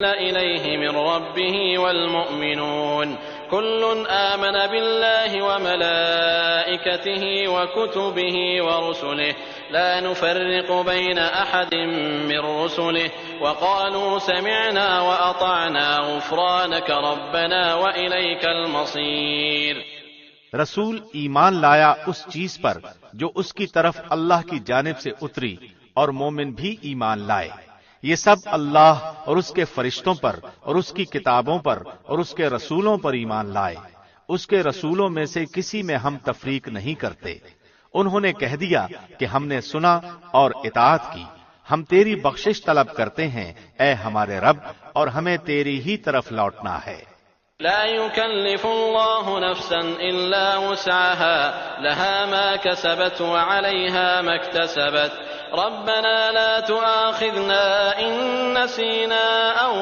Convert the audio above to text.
إليه من ربه والمؤمنون كل آمن بالله وملائكته وكتبه ورسله لا نفرق بين أحد من رسله وقالوا سمعنا وأطعنا غفرانك ربنا وإليك المصير۔ رسول ایمان لایا اس چیز پر جو اس کی طرف اللہ کی جانب سے اتری، اور مومن بھی ایمان لائے۔ یہ سب اللہ اور اس کے فرشتوں پر اور اس کی کتابوں پر اور اس کے رسولوں پر ایمان لائے۔ اس کے رسولوں میں سے کسی میں ہم تفریق نہیں کرتے۔ انہوں نے کہہ دیا کہ ہم نے سنا اور اطاعت کی، ہم تیری بخشش طلب کرتے ہیں اے ہمارے رب، اور ہمیں تیری ہی طرف لوٹنا ہے۔ لا يكلف الله نفسا إلا وسعها لها ما كسبت وعليها ما اكتسبت ربنا لا تؤاخذنا إن نسينا أو